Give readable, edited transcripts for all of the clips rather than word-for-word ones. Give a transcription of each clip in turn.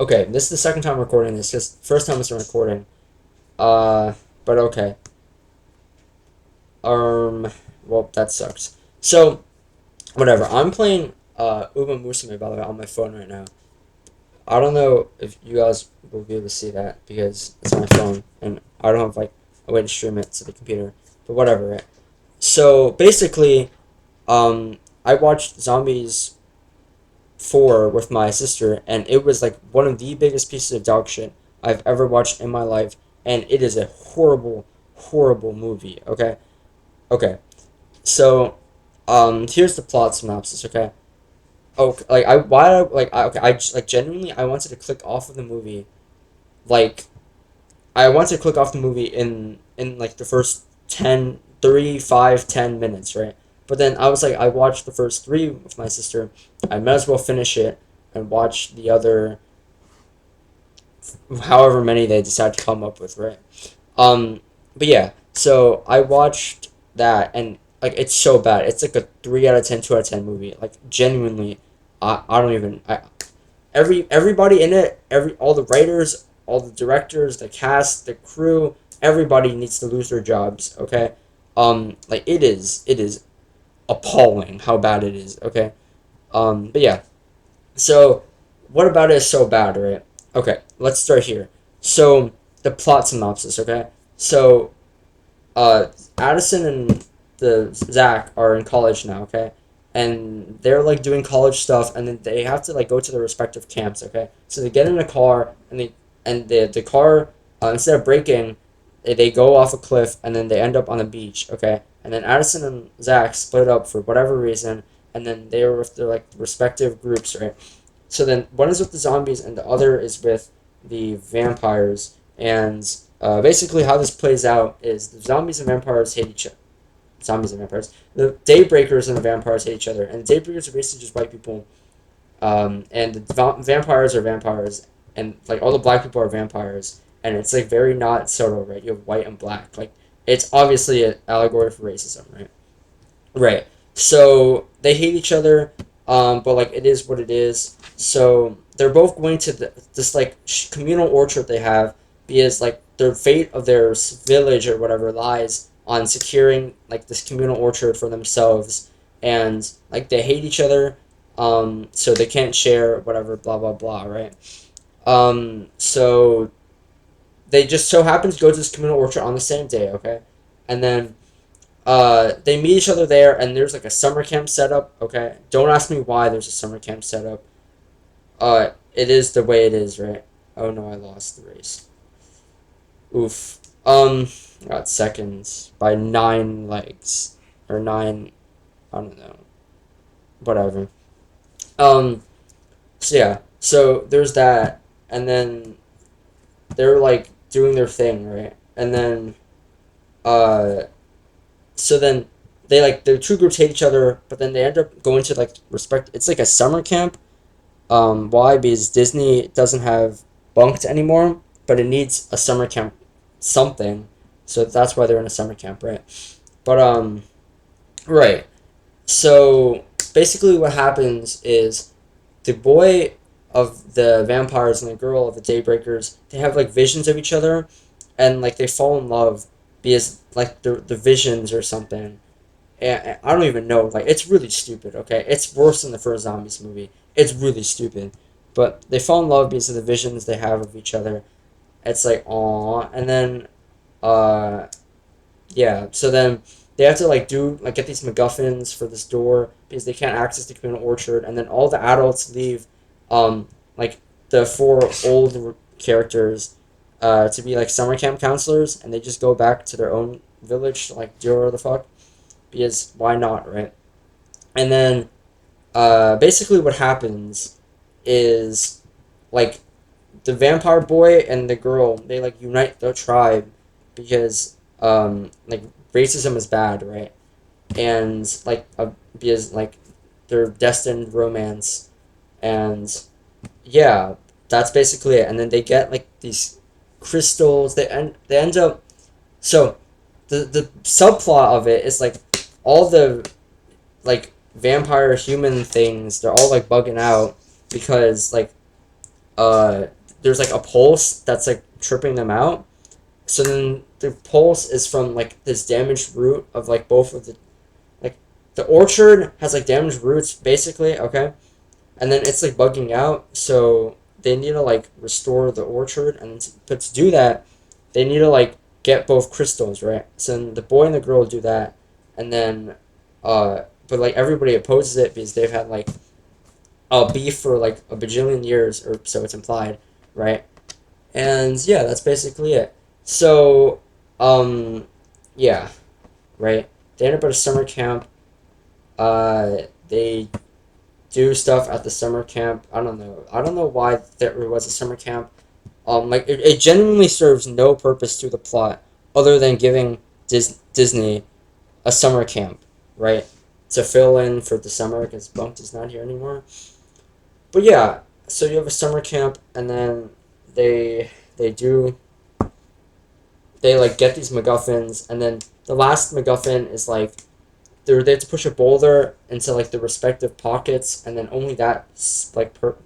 Okay, this is the second time I'm recording this, because first time was recording. Uh, but okay. Well, that sucks. So, whatever. I'm playing Uma Musume, by the way, on my phone right now. I don't know if you guys will be able to see that, because it's on my phone, and I don't have, like, a way to stream it to the computer. But whatever, right? So, basically, I watched Zombies 4 with my sister, and it was like one of the biggest pieces of dog shit I've ever watched in my life, and it is a horrible, horrible movie. Okay, okay. So, here's the plot synopsis. Okay. Oh, like I why like I okay I just, like genuinely I wanted to click off of the movie, like I wanted to click off the movie in like the first 10 3 5 10 minutes, right? But then I was like, I watched the first three with my sister. I might as well finish it and watch the other however many they decide to come up with, right? Um, but yeah, so I watched that, and like it's so bad. It's like a 3 out of 10, 2 out of 10 movie. Like genuinely, I don't even everybody in it, all the writers, all the directors, the cast, the crew, everybody needs to lose their jobs. Okay, like it is appalling how bad it is. Okay, but yeah, so what about it is so bad, right? Okay, let's start here. So the plot synopsis. Okay, so uh, Addison and the Zach are in college now, okay, and they're like doing college stuff, and then they have to like go to their respective camps, okay. So they get in a car, and the car instead of braking, they go off a cliff, and then they end up on the beach, okay. And then Addison and Zach split up for whatever reason, and then they were with their like respective groups, right. So then one is with the zombies, and the other is with the vampires. And basically, how this plays out is the zombies and vampires hate each other. Zombies and vampires. The Daybreakers and the vampires hate each other, and the Daybreakers are basically just white people, and the vampires are vampires, and like all the black people are vampires, and it's like very not subtle, right? You have white and black, like it's obviously an allegory for racism, right? Right. So they hate each other, but like it is what it is. So they're both going to this like communal orchard they have, because like the fate of their village or whatever lies on securing like this communal orchard for themselves, and like they hate each other, so they can't share whatever blah blah blah, right? So they just so happen to go to this communal orchard on the same day, okay, and then they meet each other there, and there's like a summer camp setup. Okay, don't ask me why there's a summer camp setup. It is the way it is, right? Oh no, I lost the race. Oof. I got seconds by 9 legs or nine. I don't know. Whatever. Um. So yeah. So there's that, and then they're like doing their thing, right? And then uh. So then they like the two groups hate each other, but then they end up going to like respect. It's like a summer camp. Why? Because Disney doesn't have bunked anymore, but it needs a summer camp something. So that's why they're in a summer camp, right? But right. So basically, what happens is the boy of the vampires and the girl of the daybreakers, they have like visions of each other, and like they fall in love because like the visions or something. And I don't even know. Like it's really stupid. Okay, it's worse than the first zombies movie. It's really stupid, but they fall in love because of the visions they have of each other. It's like aw, and then uh yeah. So then they have to like do like get these MacGuffins for this door because they can't access the communal orchard, and then all the adults leave, like the four old characters, to be like summer camp counselors, and they just go back to their own village to like do whatever the fuck, because why not, right? And then basically what happens is like the vampire boy and the girl, they like unite the tribe because like racism is bad, right? And like because like they're destined romance, and yeah, that's basically it. And then they get like these crystals. They end up, so the subplot of it is like all the like vampire human things, they're all like bugging out because like uh there's like a pulse that's like tripping them out. So then the pulse is from like this damaged root of like both of the like the orchard has like damaged roots basically, okay? And then it's like bugging out, so they need to like restore the orchard, and but to do that, they need to like get both crystals, right? So then the boy and the girl do that, and then but like everybody opposes it because they've had like a beef for like a bajillion years, or so it's implied, right? And yeah, that's basically it. So, um, yeah, right. They end up at a summer camp. They do stuff at the summer camp. I don't know. I don't know why there was a summer camp. Like it genuinely serves no purpose to the plot other than giving Disney a summer camp, right? To fill in for the summer because Bunked is not here anymore. But yeah, so you have a summer camp, and then they do they like get these MacGuffins, and then the last MacGuffin is like they have to push a boulder into like the respective pockets, and then only that like but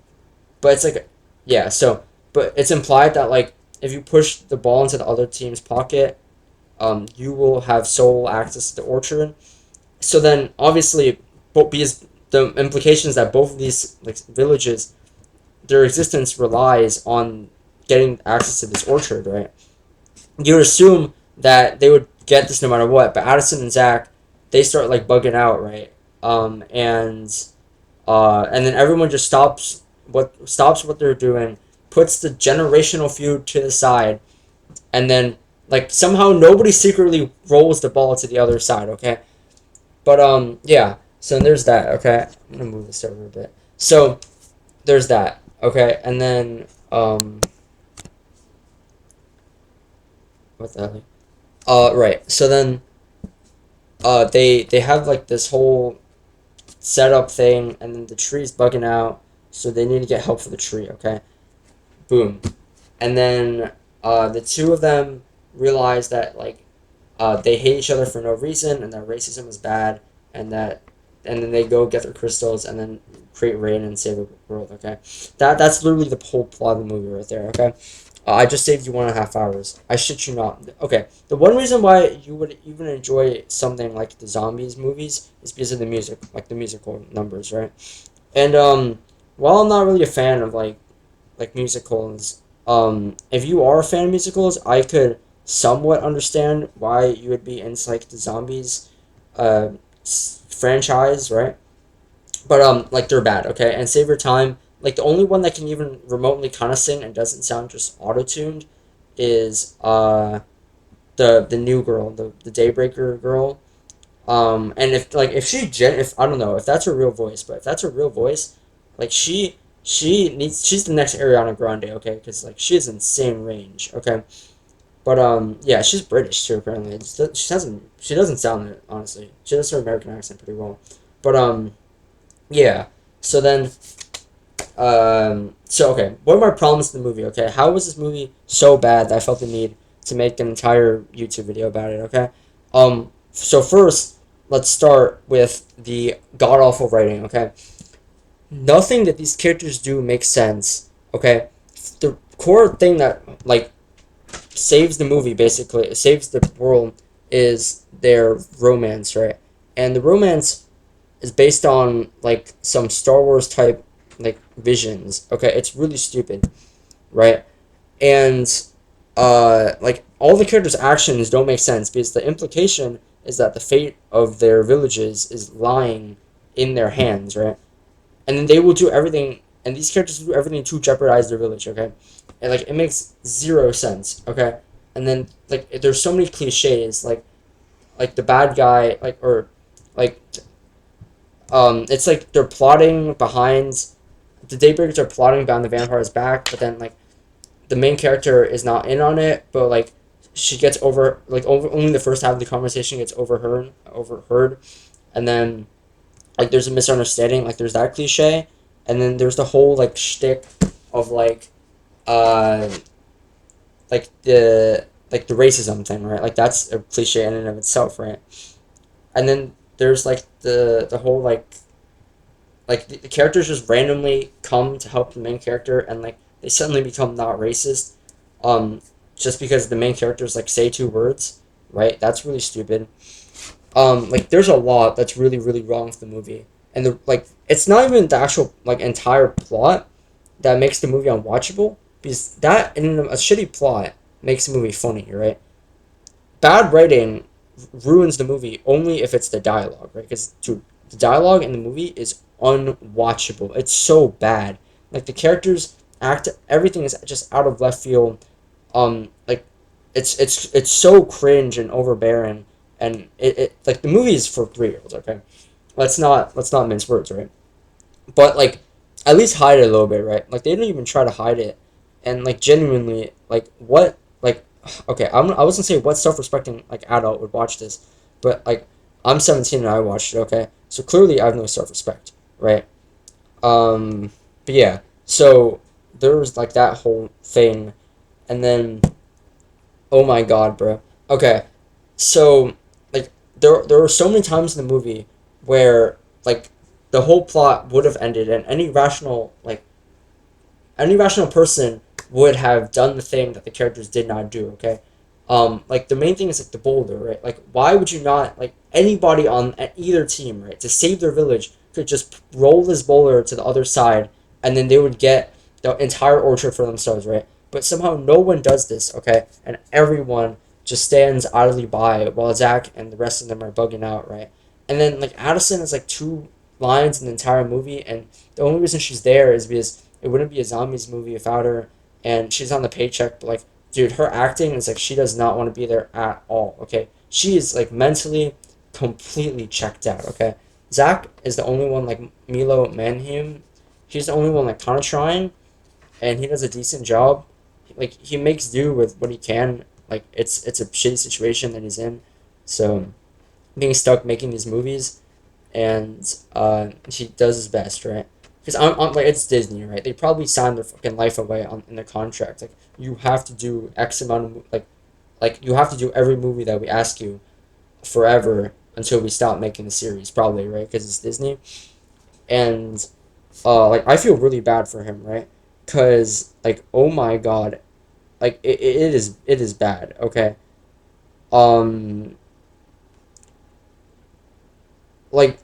it's like yeah, so but it's implied that like if you push the ball into the other team's pocket, you will have sole access to the orchard. So then obviously, because the implications that both of these like villages, their existence relies on getting access to this orchard, right? You would assume that they would get this no matter what, but Addison and Zach, they start like bugging out, right? And then everyone just stops what they're doing, puts the generational feud to the side, and then like somehow nobody secretly rolls the ball to the other side, okay? But yeah, so there's that, okay? I'm gonna move this over a bit. So there's that, okay? And then what the hell? Right. So then they have like this whole setup thing, and then the tree's bugging out, so they need to get help for the tree, okay? Boom. And then the two of them realize that like they hate each other for no reason, and that racism is bad, and that and then they go get their crystals and then create rain and save the world, okay? That's literally the whole plot of the movie right there, okay? I just saved you 1.5 hours. I shit you not. Okay, the one reason why you would even enjoy something like the zombies movies is because of the music, like the musical numbers, right? And while I'm not really a fan of like musicals, if you are a fan of musicals, I could somewhat understand why you would be into like the zombies, uh, franchise, right? But like they're bad, okay? And Save Your Time, like the only one that can even remotely kind of sing and doesn't sound just auto tuned, is the new girl, the Daybreaker girl. And if she if I don't know if that's her real voice, but if that's her real voice, like she's the next Ariana Grande, okay? Because like she has insane range, okay? But yeah, she's British too apparently. She doesn't sound it honestly. She does her American accent pretty well, but yeah. So then so okay, what are my problems with the movie? Okay, how was this movie so bad that I felt the need to make an entire YouTube video about it? Okay, so first let's start with the god awful writing. Okay, nothing that these characters do makes sense. Okay, the core thing that like saves the movie basically, it saves the world, is their romance, right? And the romance is based on like some Star Wars type like visions. Okay, it's really stupid, right? And like all the characters' actions don't make sense because the implication is that the fate of their villages is lying in their hands, right? And then they will do everything, and these characters do everything to jeopardize their village, okay? And like it makes zero sense, okay? And then like there's so many cliches, like the bad guy, like or like it's like they're plotting behind the Daybreakers are plotting behind the vampire's back, but then like the main character is not in on it, but like she gets only the first half of the conversation gets overheard, and then like there's a misunderstanding, like there's that cliche, and then there's the whole like shtick of uh the racism thing, right? Like that's a cliche in and of itself, right? And then there's like the whole like the characters just randomly come to help the main character, and like they suddenly become not racist, um, just because the main characters like say two words, right? That's really stupid. Like there's a lot that's really really wrong with the movie, and the like it's not even the actual like entire plot that makes the movie unwatchable, because that in a shitty plot makes the movie funny, right? Bad writing ruins the movie only if it's the dialogue, right? Because the dialogue in the movie is unwatchable. It's so bad. Like the characters act, everything is just out of left field. Like it's so cringe and overbearing, and it like the movie is for 3 year olds. Okay, let's not mince words, right? But like at least hide it a little bit, right? Like they don't even try to hide it, and like genuinely, like what, like okay, I was gonna say what self-respecting like adult would watch this, but like I'm 17 and I watched it. Okay, so clearly I have no self-respect, right? Um, but yeah, so there was like that whole thing, and then oh my god, bro. Okay, so like there were so many times in the movie where like the whole plot would have ended and any rational person would have done the thing that the characters did not do. Okay, like the main thing is like the boulder, right? Like why would you not, like anybody on at either team, right, to save their village could just roll this boulder to the other side, and then they would get the entire orchard for themselves, right? But somehow no one does this, okay, and everyone just stands idly by while Zach and the rest of them are bugging out, right? And then like Addison is like two lines in the entire movie, and the only reason she's there is because it wouldn't be a zombies movie without her, and she's on the paycheck. But like, dude, her acting is like she does not want to be there at all. Okay, she is like mentally completely checked out. Okay, Zach is the only one, like Milo Manheim. He's the only one like kind of trying, and he does a decent job. Like he makes do with what he can. Like it's a shitty situation that he's in, so being stuck making these movies, and he does his best, right? Because I'm like it's Disney, right? They probably signed their fucking life away on in their contract. Like you have to do X amount of like you have to do every movie that we ask you forever until we stop making the series, probably, right? Because it's Disney, and like I feel really bad for him, right? Cause like oh my god, like it is bad. Okay, um, like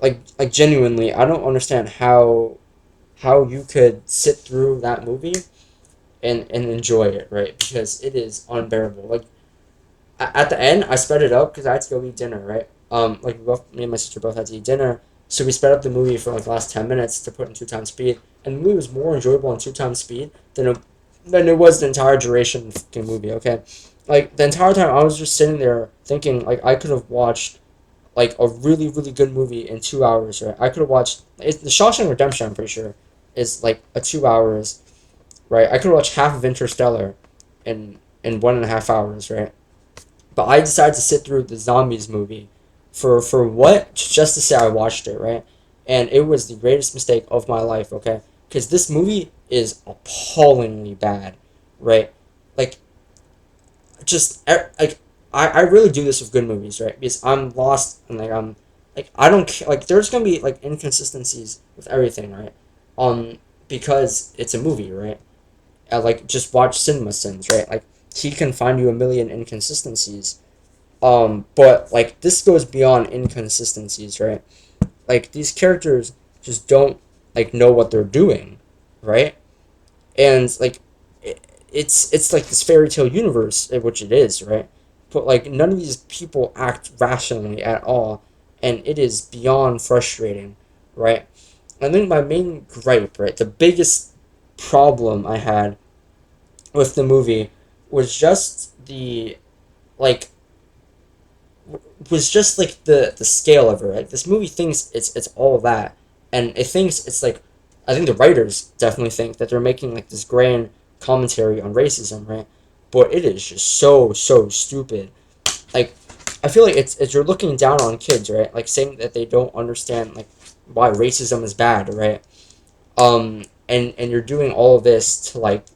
genuinely, I don't understand how you could sit through that movie and enjoy it, right? Because it is unbearable. Like at the end, I sped it up because I had to go eat dinner, right? Like me and my sister both had to eat dinner, so we sped up the movie for like the last 10 minutes to put in 2 times speed, and the movie was more enjoyable on 2 times speed than it was the entire duration of the fucking movie. Okay, like the entire time I was just sitting there thinking like I could have watched like a really really good movie in 2 hours, right? I could have watched the Shawshank Redemption. I'm pretty sure is like a 2 hours, right? I could watch half of Interstellar in 1.5 hours, right? But I decided to sit through the zombies movie for what? Just to say I watched it, right? And it was the greatest mistake of my life, okay? Because this movie is appallingly bad, right? Like just like I really do this with good movies, right? Because I'm lost and like I'm like I don't care, like there's gonna be like inconsistencies with everything, right? Because it's a movie, right? Like just watch Cinema Sins, right? Like he can find you a million inconsistencies. But like this goes beyond inconsistencies, right? Like these characters just don't like know what they're doing, right? And like it's like this fairy tale universe, which it is, right? But like none of these people act rationally at all, and it is beyond frustrating, right? I think my main gripe, right, the biggest problem I had with the movie was just the like was just like the scale of it. Like this movie thinks it's all that, and it thinks it's like I think the writers definitely think that they're making like this grand commentary on racism, right? But it is just so stupid. Like I feel like it's you're looking down on kids, right? Like saying that they don't understand like why racism is bad, right? And you're doing all of this to like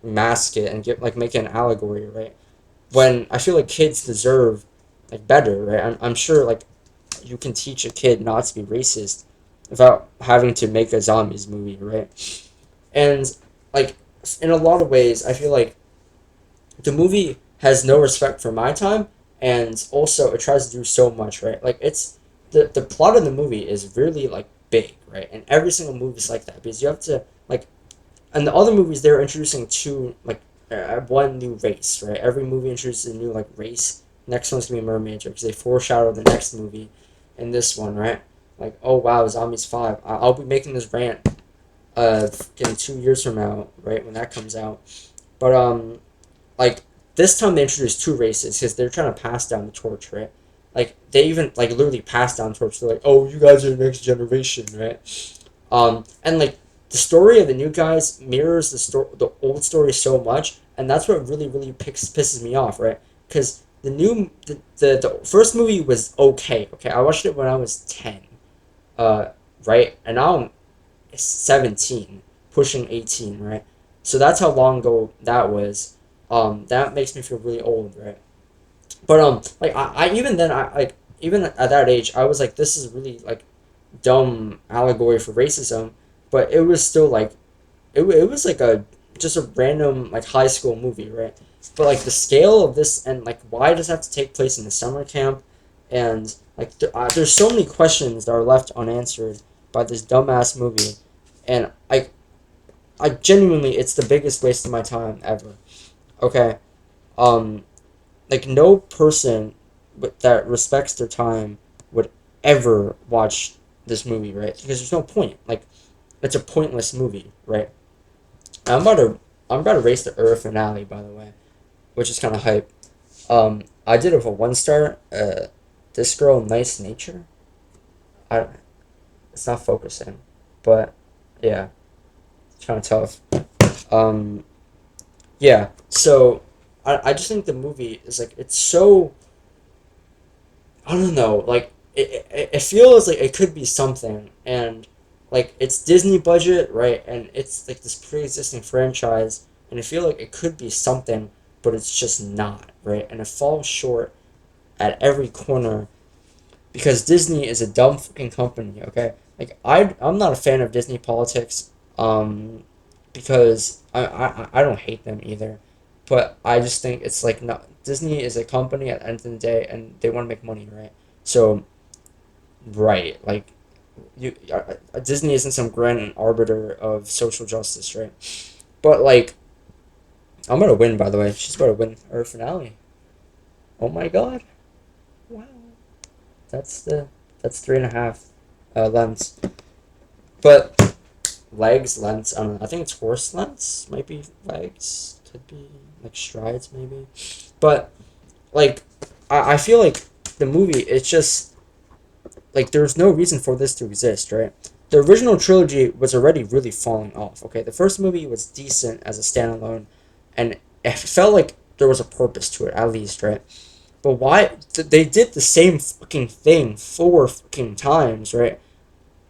mask it and get like make it an allegory, right? When I feel like kids deserve like better, right? I'm sure like you can teach a kid not to be racist without having to make a zombies movie, right? And like in a lot of ways, I feel like the movie has no respect for my time, and also it tries to do so much, right? Like it's the plot of the movie is really like big, right? And every single movie is like that because you have to like, and the other movies they're introducing two like one new race, right? Every movie introduces a new like race. Next one's gonna be mermaids, right? Because they foreshadow the next movie, in this one, right? Like, oh wow, Zombies 5. I'll be making this rant in 2 years from now, right, when that comes out. But like this time they introduced two races because they're trying to pass down the torch, right? Like they even like literally pass down the torch. They're like, oh, you guys are the next generation, right? And like the story of the new guys mirrors the old story so much, and that's what really pisses me off, right? Because the first movie was okay. Okay, I watched it when I was 10, uh, right, and now I'm 17, pushing 18, right? So that's how long ago that was. That makes me feel really old, right? But like I even then I like even at that age I was like this is really like dumb allegory for racism, but it was still like it was like a just a random like high school movie, right? But like the scale of this and like why does it have to take place in the summer camp, and like there's so many questions that are left unanswered by this dumbass movie, and I genuinely it's the biggest waste of my time ever. Okay, um, like no person that respects their time would ever watch this movie, right? Because there's no point. Like it's a pointless movie, right? I'm about to I'm about to race the Earth finale, by the way, which is kind of hype. I did it for 1 star. This girl, nice nature. I It's not focusing, but yeah, it's kind of tough. Um, yeah. So I just think the movie is like it's so I don't know, like it feels like it could be something, and like it's Disney budget, right? And it's like this pre-existing franchise, and I feel like it could be something, but it's just not, right? And it falls short at every corner because Disney is a dumb fucking company, okay? Like I'm not a fan of Disney politics, because I don't hate them either, but I just think it's like not Disney is a company at the end of the day, and they want to make money, right? So right, like you, Disney isn't some grand arbiter of social justice, right? But like I'm gonna win, by the way. She's about to win her finale. Oh my god! Wow, that's the that's 3.5 lengths. But legs, lengths. I don't know. I think it's horse lengths. Might be legs. Could be like strides, maybe. But like, I feel like the movie. It's just like there's no reason for this to exist, right? The original trilogy was already really falling off. Okay, the first movie was decent as a standalone, and it felt like there was a purpose to it at least, right? But why they did the same fucking thing 4 fucking times, right?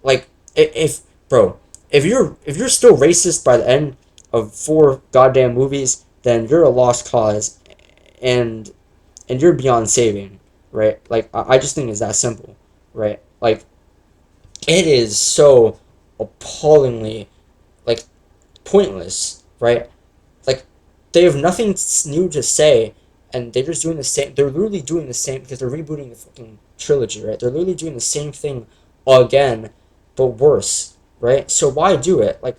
Like if bro, if you're still racist by the end of 4 goddamn movies, then you're a lost cause, and you're beyond saving, right? Like I just think it's that simple, right? Like it is so appallingly like pointless, right? Like they have nothing new to say, and they're just doing the same. They're literally doing the same because they're rebooting the fucking trilogy, right? They're literally doing the same thing again, but worse, right? So why do it? Like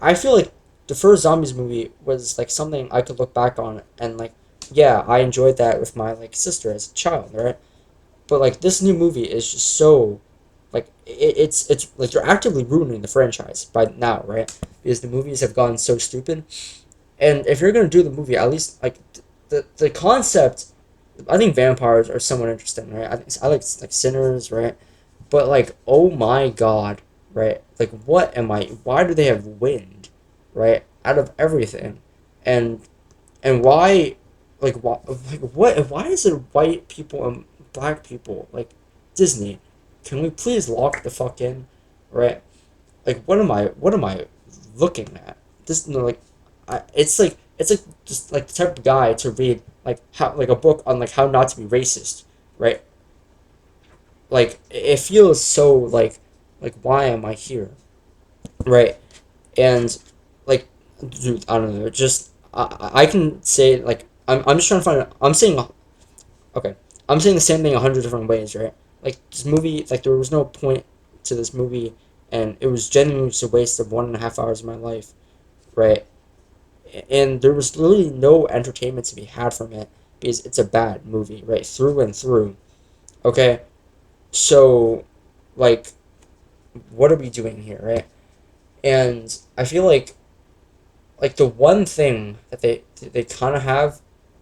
I feel like the first zombies movie was like something I could look back on and like, yeah, I enjoyed that with my like sister as a child, right? But like this new movie is just so like it's like you're actively ruining the franchise by now, right? Because the movies have gone so stupid. And if you're gonna do the movie, at least like the concept, I think vampires are somewhat interesting, right? I like sinners, right? But like, oh my god, right? Like, what am I? Why do they have wind, right? Out of everything, and why, like what? Why is it white people and black people? Like, Disney, can we please lock the fuck in, right? Like what am I looking at? This no like it's like just like the type of guy to read like how like a book on like how not to be racist, right? Like it feels so like why am I here, right? And like dude, I don't know. Just I can say like I'm just trying to find. I'm saying okay. I'm saying the same thing 100 different ways, right? Like this movie, like there was no point to this movie, and it was genuinely just a waste of 1.5 hours of my life, right? And there was literally no entertainment to be had from it because it's a bad movie, right? Through and through. Okay, so like, what are we doing here, right? And I feel like the one thing that they kind of have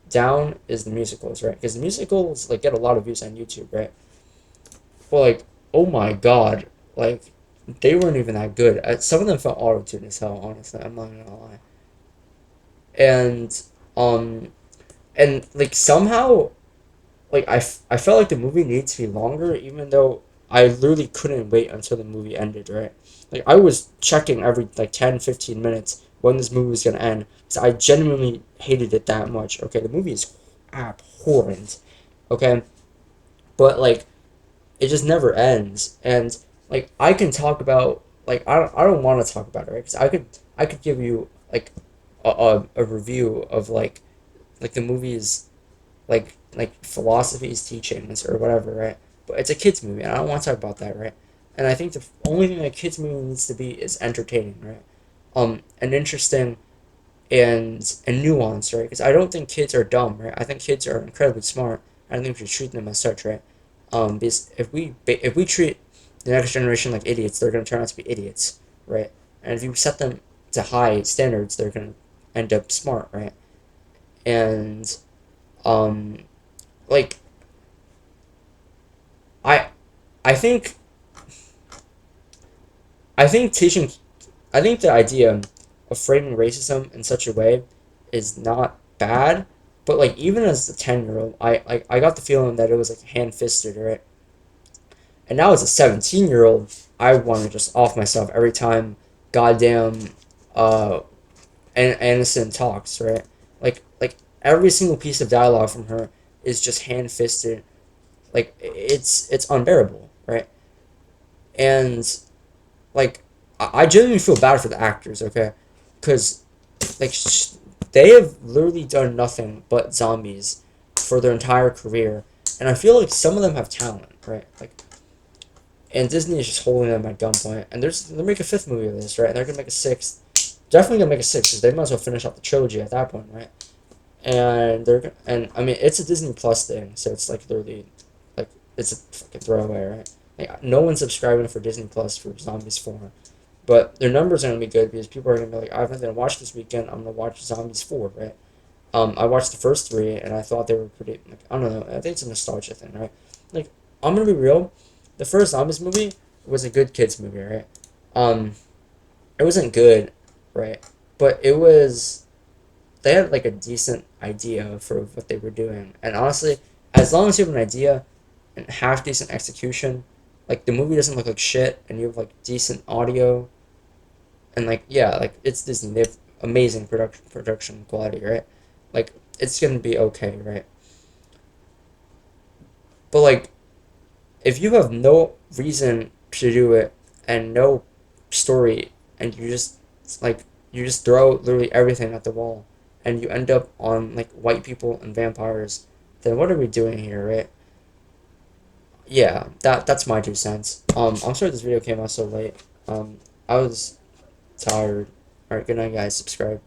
down is the musicals, right? Because the musicals like get a lot of views on YouTube, right? Well, like, oh my god, like they weren't even that good. Some of them felt auto tuned as hell. Honestly, I'm not gonna lie. And um and like somehow like I felt like the movie needed to be longer, even though I literally couldn't wait until the movie ended, right? Like I was checking every like 10, 15 minutes when this movie was gonna end because I genuinely hated it that much. Okay, the movie is abhorrent. Okay, but like it just never ends, and like I can talk about like I don't want to talk about it, right? Because I could give you like a review of like the movie's like philosophies, teachings, or whatever, right? But it's a kids movie, and I don't want to talk about that, right? And I think the only thing a kids movie needs to be is entertaining, right? And interesting and nuanced, right? Because I don't think kids are dumb, right? I think kids are incredibly smart. I don't think we should treat them as such, right? Because if we treat the next generation like idiots, they're gonna turn out to be idiots, right? And if you set them to high standards, they're gonna end up smart, right? And um, like I I think I think teaching I think the idea of framing racism in such a way is not bad, but like even as a 10-year old, I got the feeling that it was like hand fisted, right? And now as a 17-year old, I want to just off myself every time goddamn uh Innocent talks, right? Like every single piece of dialogue from her is just hand fisted. Like it's unbearable, right? And like I genuinely feel bad for the actors, okay? Because like they have literally done nothing but zombies for their entire career, and I feel like some of them have talent, right? Like, and Disney is just holding them at gunpoint. And they're making a fifth movie of this, right? And they're gonna make a sixth. Definitely gonna make a sixth because they might as well finish off the trilogy at that point, right? And I mean it's a Disney Plus thing, so it's like literally, like it's a fucking throwaway, right? Like no one's subscribing for Disney Plus for Zombies 4. But their numbers are gonna be good because people are gonna be like, I have nothing to watch this weekend. I'm gonna watch Zombies 4, right? I watched the first three and I thought they were pretty. Like I don't know. I think it's a nostalgia thing, right? Like I'm gonna be real. The first Zombies movie was a good kids movie, right? Um, it wasn't good, right? But it was. They had like a decent idea for what they were doing, and honestly, as long as you have an idea and half decent execution, like the movie doesn't look like shit, and you have like decent audio and like yeah, like it's Disney. They have amazing production quality, right? Like it's gonna be okay, right? But like if you have no reason to do it and no story, and like you just throw literally everything at the wall, and you end up on like white people and vampires, then what are we doing here, right? Yeah, that's my 2 cents. I'm sorry this video came out so late. I was tired. All right, good night, guys. Subscribe.